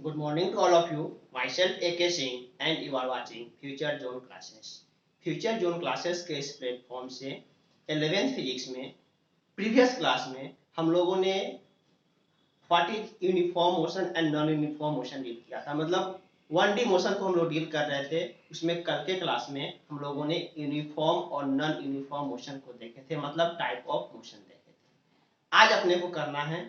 Good morning to all of you. Myself AK Singh and you are watching Future Zone Classes. Future Zone Classes के इस platform से 11th physics में previous class में हम लोगों ने what is uniform motion and non uniform motion deal किया था। मतलब 1D मोशन को हम लोग डील कर रहे थे। उसमें कल के क्लास में हम लोगों ने यूनिफॉर्म और नॉन यूनिफॉर्म मोशन को देखे थे, मतलब टाइप ऑफ मोशन देखे थे। आज अपने को करना है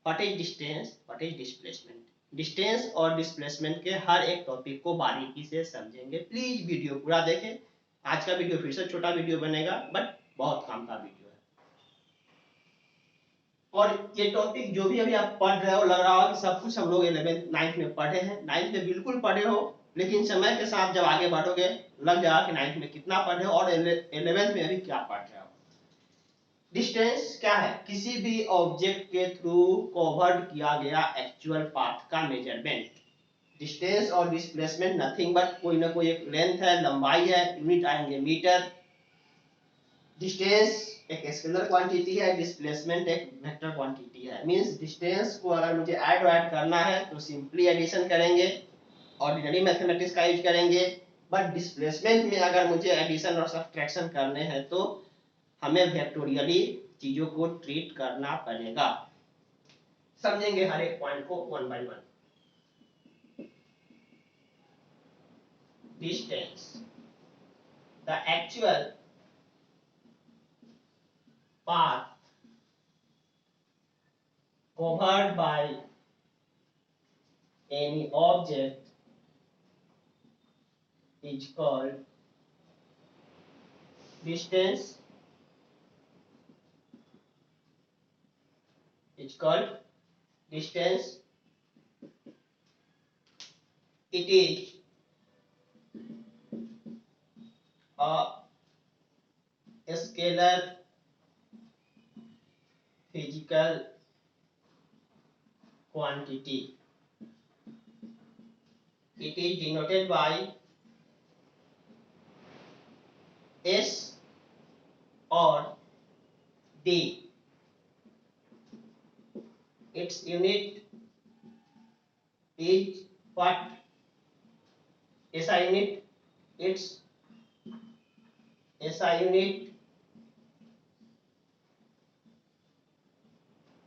what is distance, what is displacement. Distance और डिस्प्लेसमेंट के हर एक टॉपिक को बारीकी से समझेंगे। प्लीज वीडियो पूरा देखें। आज का वीडियो फिर से छोटा वीडियो बनेगा, बट बहुत काम का वीडियो है। और ये टॉपिक जो भी अभी आप पढ़ रहे हो, लग रहा हो कि सब कुछ हम लोग 11th 9th में पढ़े हैं। 9th में बिल्कुल पढ़े हो, लेकिन समय के साथ जब आगे बढ़ोगे लग जाएगा कि 9th में कितना पढ़े हो और 11th में अभी क्या पढ़ रहे हो। डिस्टेंस क्या है? किसी भी ऑब्जेक्ट के थ्रू कवर्ड किया गया एक्चुअल पाथ का मेजरमेंट। डिस्टेंस और डिस्प्लेसमेंट नथिंग बट कोई ना कोई एक लेंथ है, लंबाई है, यूनिट आएंगे मीटर। डिस्टेंस एक स्केलर क्वांटिटी है, डिस्प्लेसमेंट एक वेक्टर क्वांटिटी है। मींस डिस्टेंस को अगर मुझे ऐड करना है तो सिंपली एडिशन करेंगे, ऑर्डिनरी मैथमेटिक्स का यूज करेंगे। बट डिस्प्लेसमेंट में अगर मुझे एडिशन और सब्ट्रैक्शन करने हैं तो हमें वेक्टोरियली चीजों को ट्रीट करना पड़ेगा। समझेंगे हर एक पॉइंट को one by one. Distance, the actual path covered by any object is called distance. It's called distance. It is a scalar physical quantity. It is denoted by S or D. Its unit is what? SI unit. Its SI unit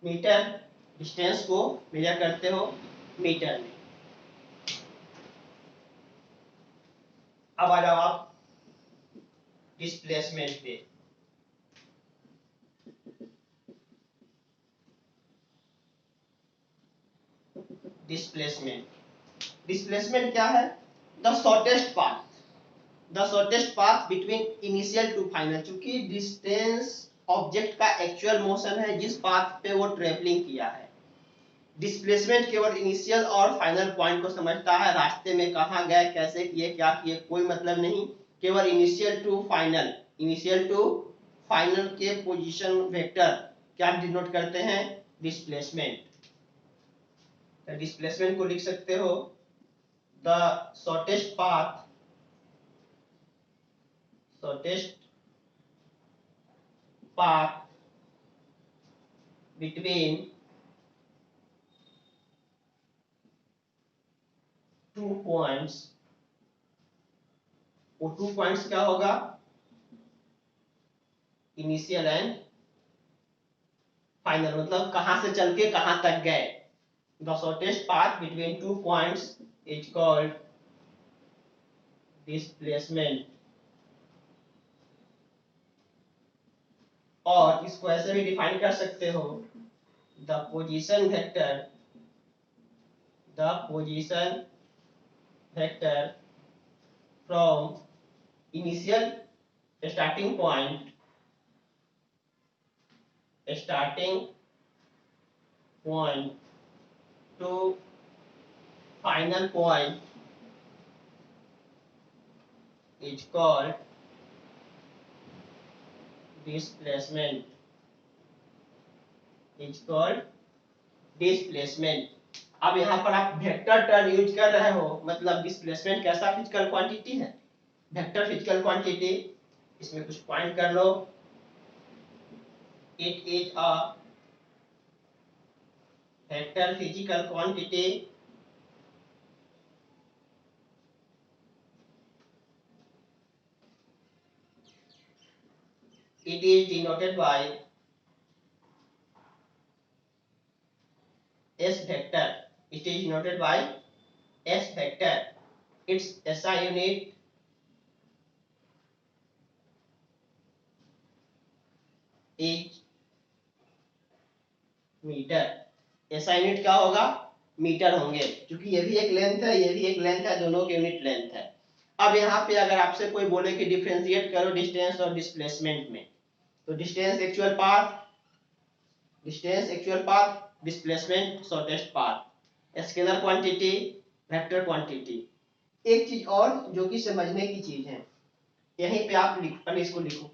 metre. Distance को measure करते हो metre में। अब आ जाओ आप displacement पे। Displacement क्या है? The shortest path between initial to final. चूंकि डिस्टेंस ऑब्जेक्ट का एक्चुअल मोशन है, जिस पाथ पे वो ट्रेवलिंग किया है। डिस्प्लेसमेंट केवल इनिशियल और फाइनल पॉइंट को समझता है। रास्ते में कहां गए, कैसे किए, क्या किए, कोई मतलब नहीं। केवल इनिशियल टू फाइनल के पोजीशन वेक्टर क्या डिनोट करते हैं? डिस्प्लेसमेंट। डिस्प्लेसमेंट को लिख सकते हो the shortest path between two points। वो टू पॉइंट्स क्या होगा? Initial and final. मतलब कहां से चल के कहां तक गए। The shortest path between two points is called displacement. और इसको ऐसे भी डिफाइन कर सकते हो the position vector from initial starting point to final point is called displacement। अब यहाँ पर आप वेक्टर टर्म यूज कर रहे हो, मतलब डिस्प्लेसमेंट कैसा फिजिकल क्वांटिटी है? Vector physical quantity. इसमें कुछ पॉइंट कर लो। It is a vector physical quantity it is denoted by S vector. It is denoted by S vector. Its SI unit is metre. SI unit क्या होगा? Metre होंगे, क्योंकि ये भी एक लेंथ है, ये भी एक लेंथ है, दोनों की यूनिट लेंथ है। अब यहाँ पे अगर आपसे कोई बोले कि डिफरेंशिएट करो डिस्टेंस और डिस्प्लेसमेंट में, तो distance actual path, displacement shortest path, scalar quantity, vector quantity. एक चीज और जो कि समझने की चीज है, यहीं पे आप पहले इसको लिखो।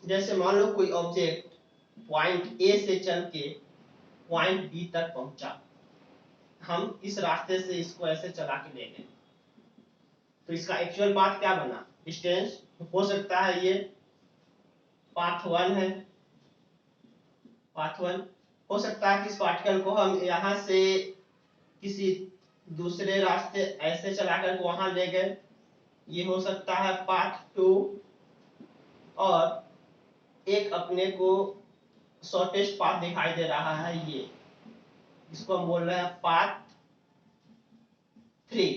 जैसे मान लो कोई ऑब्जेक्ट पॉइंट ए से चल के पॉइंट बी तक पहुंचा, हम इस रास्ते से इसको ऐसे चला के ले गए, तो इसका एक्चुअल पाथ क्या बना? डिस्टेंस। हो सकता है ये पाथ 1 है, पाथ 1 हो सकता है कि इस पार्टिकल को हम यहां से किसी दूसरे रास्ते ऐसे चला कर वहां ले गए, ये हो सकता है पाथ 2, और एक अपने को शॉर्टेस्ट पाथ दिखाई दे रहा है, ये इसको हम बोल रहे हैं पाथ 3।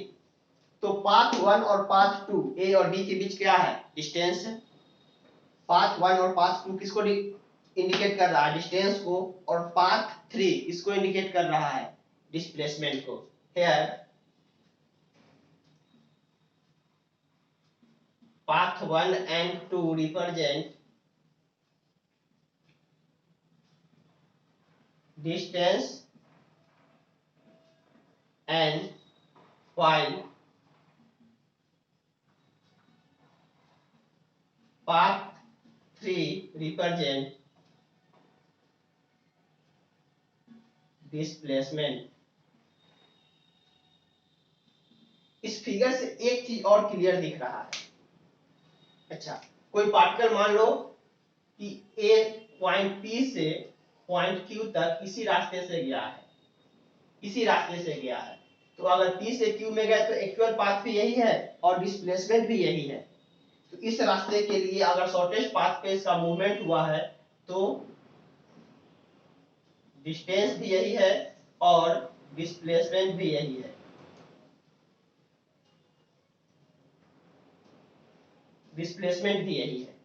तो पाथ 1 और पाथ 2 ए और बी के बीच क्या है? डिस्टेंस है। पाथ 1 और पाथ 2 किसको इंडिकेट कर रहा है? डिस्टेंस को। और पाथ 3 इसको इंडिकेट कर रहा है? डिस्प्लेसमेंट को। Here path 1 and 2 represent distance, and while path 3 represent displacement। इस फिगर से एक चीज और क्लियर दिख रहा है। अच्छा, कोई पार्टिकल मान लो कि ए पॉइंट पी से पॉइंट क्यू तक इसी रास्ते से गया है, इसी रास्ते से गया है, तो अगर पी से क्यू में गए तो एक्चुअल पाथ भी यही है और डिस्प्लेसमेंट भी यही है। तो इस रास्ते के लिए अगर शॉर्टेस्ट पाथ पे इसका मूवमेंट हुआ है तो डिस्टेंस भी यही है और डिस्प्लेसमेंट भी यही है। डिस्प्लेसमेंट भी यही है।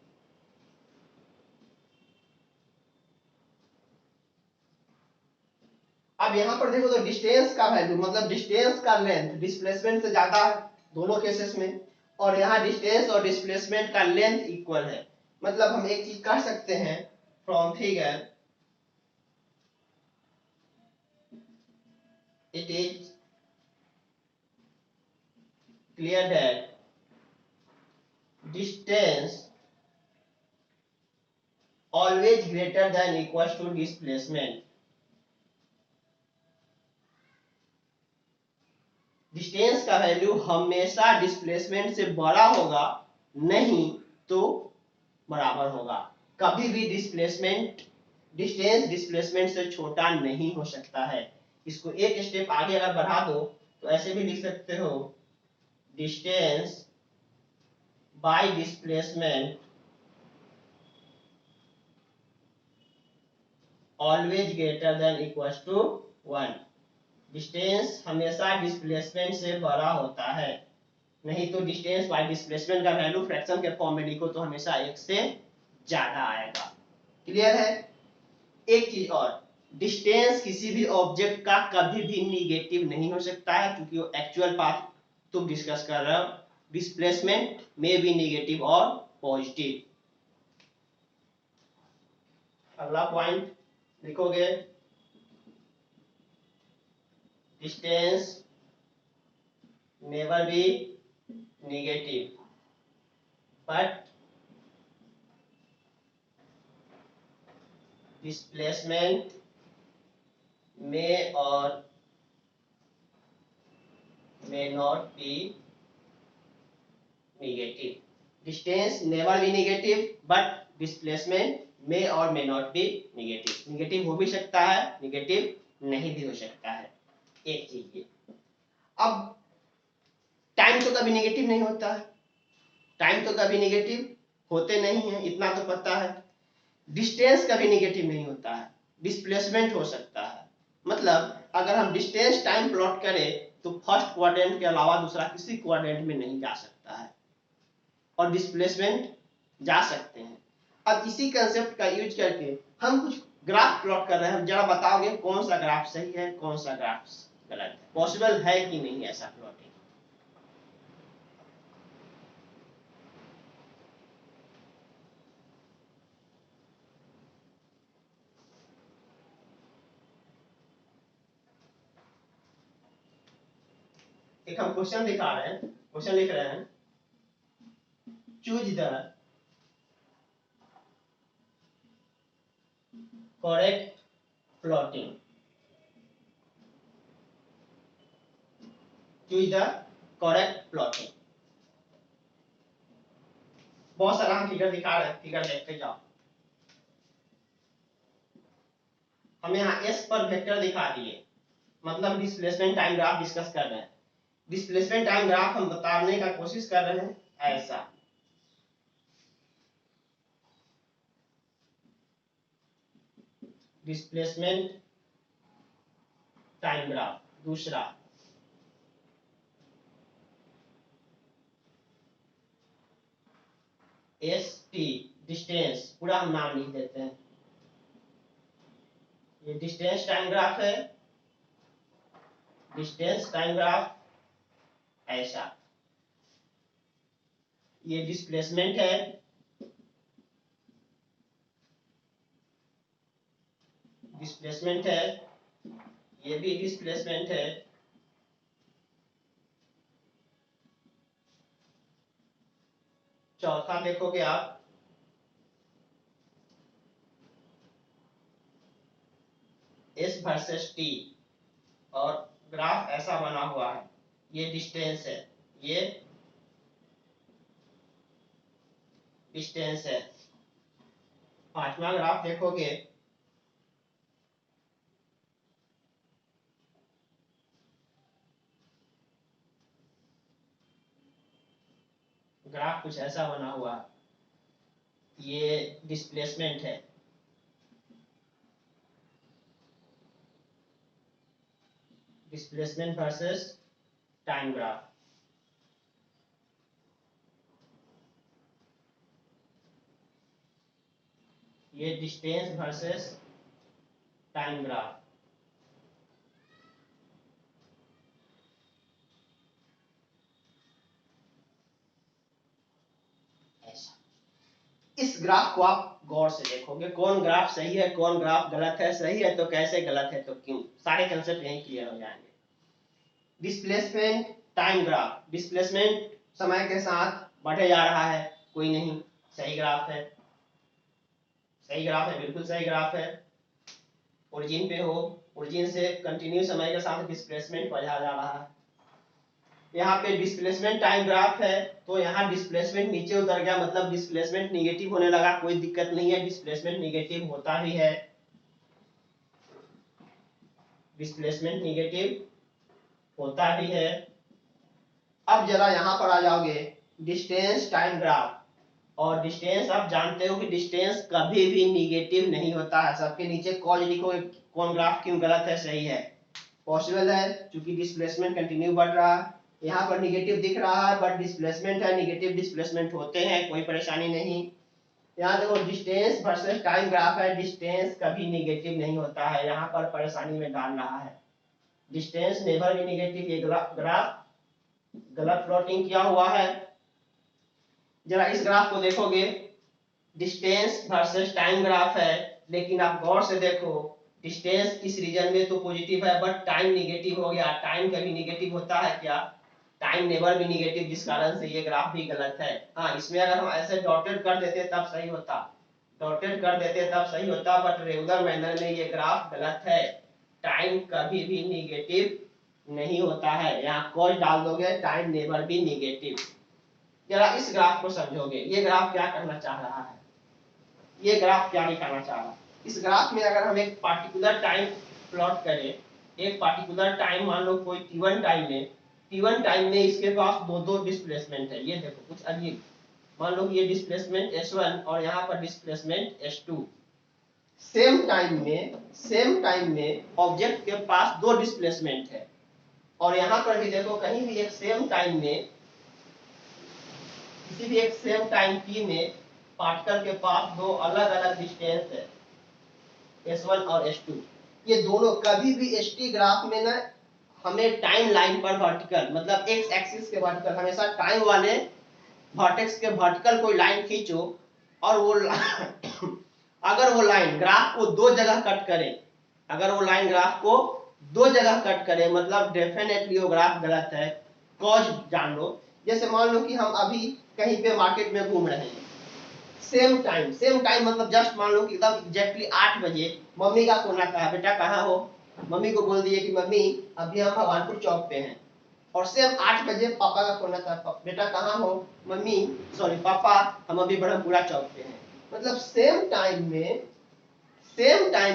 अब यहां पर देखो तो डिस्टेंस का वैल्यू मतलब डिस्टेंस का लेंथ डिस्प्लेसमेंट से ज्यादा है दोनों केसेस में, और यहाँ डिस्टेंस और डिस्प्लेसमेंट का लेंथ इक्वल है। मतलब हम एक चीज कह सकते हैं from figure, it is clear that distance always greater than equals to displacement। Distance का वैल्यू हमेशा डिस्प्लेसमेंट से बड़ा होगा, नहीं तो बराबर होगा। कभी भी डिस्प्लेसमेंट डिस्टेंस डिस्प्लेसमेंट से छोटा नहीं हो सकता है। इसको एक स्टेप आगे अगर बढ़ा दो तो ऐसे भी लिख सकते हो, distance by displacement always greater than equals to 1। Distance हमेशा डिस्प्लेसमेंट से बड़ा होता है, नहीं तो डिस्टेंस बाय डिस्प्लेसमेंट का वैल्यू फ्रैक्शन के फॉर्म में लिखो तो हमेशा 1 से ज्यादा आएगा। क्लियर है? एक चीज और, डिस्टेंस किसी भी ऑब्जेक्ट का कभी भी निगेटिव नहीं हो सकता है, क्योंकि वो एक्चुअल पाथ तुम डिस्कस कर रहे हो। डिस्प्लेसमेंट में भी निगेटिव और पॉजिटिव। अगला पॉइंट लिखोगे, distance never be negative but displacement may or may not be negative। distance never be negative but displacement may or may not be negative, negative हो भी सकता है, निगेटिव नहीं भी हो सकता है। एक चीज ये। अब टाइम तो कभी निगेटिव नहीं होता है, टाइम तो कभी निगेटिव होते नहीं है, इतना तो पता है। डिस्टेंस कभी निगेटिव नहीं होता है, डिस्प्लेसमेंट हो सकता है। मतलब अगर हम डिस्टेंस टाइम प्लॉट करें तो फर्स्ट क्वाड्रेंट के अलावा दूसरा किसी क्वाड्रेंट में नहीं जा सकता है, और डिस्प्लेसमेंट जा सकते हैं। अब इसी कंसेप्ट का यूज करके हम कुछ ग्राफ प्लॉट कर रहे हैं, जरा बताओगे कौन सा ग्राफ सही है, कौन सा ग्राफ गलत है, पॉसिबल है कि नहीं ऐसा प्लॉटिंग। एक हम क्वेश्चन दिखा रहे हैं, क्वेश्चन लिख रहे हैं, choose the correct plotting, choose the correct plotting. बहुत सारा हम फिगर दिखा रहे हैं, फिगर देखते जाओ। हम यहाँ एस पर वेक्टर दिखा दिए, मतलब डिस्प्लेसमेंट टाइम ग्राफ डिस्कस कर रहे हैं। डिस्प्लेसमेंट टाइम ग्राफ हम बताने का कोशिश कर रहे हैं ऐसा, डिस्प्लेसमेंट टाइम ग्राफ। दूसरा एस टी डिस्टेंस, पूरा हम नाम लिख देते हैं, ये डिस्टेंस टाइम ग्राफ है, डिस्टेंस टाइम ग्राफ ऐसा। ये डिस्प्लेसमेंट है, डिस्प्लेसमेंट है, ये भी डिस्प्लेसमेंट है। चौथा देखोगे आप एस वर्सेस टी, और ग्राफ ऐसा बना हुआ है, ये डिस्टेंस है, ये डिस्टेंस है। पांचवा ग्राफ देखोगे, ग्राफ कुछ ऐसा बना हुआ है, ये डिस्प्लेसमेंट है, डिस्प्लेसमेंट वर्सेस टाइम ग्राफ। ये डिस्टेंस वर्सेस टाइम ग्राफ। इस ग्राफ को आप गौर से देखोगे, कौन ग्राफ सही है, कौन ग्राफ गलत है, सही है तो कैसे, गलत है तो क्यों, सारे कंसेप्ट यहीं क्लियर हो जाएंगे। डिस्प्लेसमेंट टाइम ग्राफ, डिस्प्लेसमेंट समय के साथ बढ़े जा रहा है, कोई नहीं, सही ग्राफ है, सही ग्राफ है, बिल्कुल सही ग्राफ है। ओरिजिन पे हो, ओरिजिन से कंटिन्यू समय के साथ डिस्प्लेसमेंट बढ़ा जा रहा है। यहाँ पे डिस्प्लेसमेंट टाइम ग्राफ है, तो यहाँ डिस्प्लेसमेंट नीचे उतर गया, मतलब डिस्प्लेसमेंट निगेटिव होने लगा, कोई दिक्कत नहीं है, डिस्प्लेसमेंट निगेटिव होता ही है, डिस्प्लेसमेंट निगेटिव होता ही है। अब जरा यहाँ पर आ जाओगे, डिस्टेंस टाइम ग्राफ, और डिस्टेंस आप जानते हो कि डिस्टेंस कभी भी निगेटिव नहीं होता है। सबके नीचे कॉज लिखोगे, कौन ग्राफ क्यों गलत है, सही है, पॉसिबल है, क्योंकि डिस्प्लेसमेंट कंटिन्यू बढ़ रहा है। यहाँ पर निगेटिव दिख रहा है, बट डिस्प्लेसमेंट है, निगेटिव डिस्प्लेसमेंट होते हैं, कोई परेशानी नहीं। यहाँ देखो डिस्टेंस वर्सेस टाइम ग्राफ है, डिस्टेंस कभी निगेटिव नहीं होता है, यहाँ पर परेशानी में डाल रहा है, डिस्टेंस नेवर भी निगेटिव। ये ग्राफ गलत प्लॉटिंग किया हुआ है। जरा इस ग्राफ को देखोगे, डिस्टेंस वर्सेस टाइम ग्राफ है, लेकिन आप गौर से देखो, डिस्टेंस इस रीजन में तो पॉजिटिव है, बट टाइम निगेटिव हो गया। टाइम कभी निगेटिव होता है क्या, टाइम नेवर भी निगेटिव, जिस कारण से ये ग्राफ भी गलत है। हाँ, इसमें अगर हम ऐसे डॉटेड कर देते तब सही होता, डॉटेड कर देते तब सही होता, बट रेगुलर मैनर में ये ग्राफ गलत है, टाइम कभी भी निगेटिव नहीं होता है। यहाँ कॉज डाल दोगे, टाइम नेवर भी निगेटिव। जरा इस ग्राफ को समझोगे, ये ग्राफ क्या करना चाह रहा है, ये ग्राफ क्या दिखाना चाह रहा है। इस ग्राफ में अगर हम एक पार्टिकुलर टाइम प्लॉट करें, एक पार्टिकुलर टाइम मान लो कोई t1 टाइम में इसके पास दो डिस्प्लेसमेंट है। ये देखो कुछ अजीब, मान लो कि ये डिस्प्लेसमेंट s1 और यहाँ पर डिस्प्लेसमेंट s2। सेम टाइम में ऑब्जेक्ट के पास दो डिस्प्लेसमेंट है, और यहाँ पर भी देखो कहीं भी एक सेम टाइम में, किसी भी एक सेम टाइम t में पार्टिकल के पास दो अलग अलग डिस्टेंस है, s1 और s2। ये दोनों कभी भी st ग्राफ में ना हमें टाइम लाइन पर वर्टिकल मतलब x एक्सिस के वर्टिकल, हमेशा टाइम वाले वर्टेक्स के वर्टिकल कोई लाइन खींचो और वो अगर वो लाइन ग्राफ को दो जगह कट करे, अगर वो लाइन ग्राफ को दो जगह कट करे मतलब डेफिनेटली वो ग्राफ गलत है। कॉज जान लो, जैसे मान लो कि हम अभी कहीं पे मार्केट में घूम रहे हैं, सेम टाइम मतलब जस्ट मान लो कि एकदम एग्जैक्टली 8 बजे मम्मी का फोन आता है, बेटा कहाँ हो। मम्मी को बोल दिए कि मम्मी अभी हम भगवानपुर चौक पे हैं, और सेम 8 बजे पापा का फोन आता है, बेटा कहाँ हो। मम्मी सॉरी पापा हम अभी ब्रह्मपुरा चौक पे हैं। मतलब सेम टाइम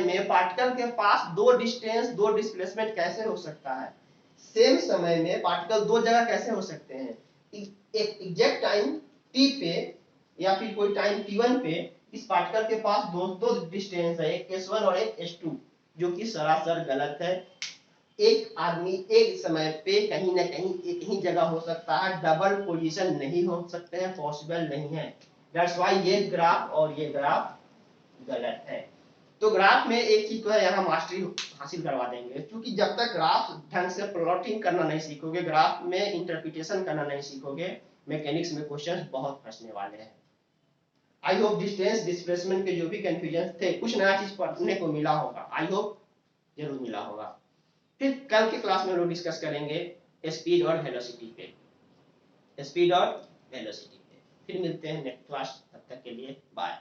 में पार्टिकल के पास दो डिस्प्लेसमेंट कैसे हो सकता है। सेम समय में पार्टिकल दो जगह कैसे हो सकते हैं। एक एग्जैक्ट टाइम t पे या फिर कोई टाइम t1 पे इस पार्टिकल के पास दो डिस्टेंस है, एक s1 और एक s2, जो कि सरासर गलत है। एक आदमी एक समय पे कहीं ना कहीं एक ही जगह हो सकता है, डबल पोजीशन नहीं हो सकते हैं, पॉसिबल नहीं है। दैट्स व्हाई ये ग्राफ और ये ग्राफ गलत है। तो ग्राफ में एक चीज तो है, यहाँ मास्टरी हासिल करवा देंगे, क्योंकि जब तक ग्राफ ढंग से प्लॉटिंग करना नहीं सीखोगे, ग्राफ में इंटरप्रिटेशन करना नहीं सीखोगे, मैकेनिक्स में क्वेश्चंस बहुत फंसने वाले हैं। आई होप डिस्टेंस डिस्प्लेसमेंट के जो भी कंफ्यूजन थे कुछ नया चीज पढ़ने को मिला होगा, आई होप जरूर मिला होगा। फिर कल के क्लास में लोग डिस्कस करेंगे स्पीड और वेलोसिटी पे, फिर मिलते हैं नेक्स्ट क्लास, तब तक के लिए बाय।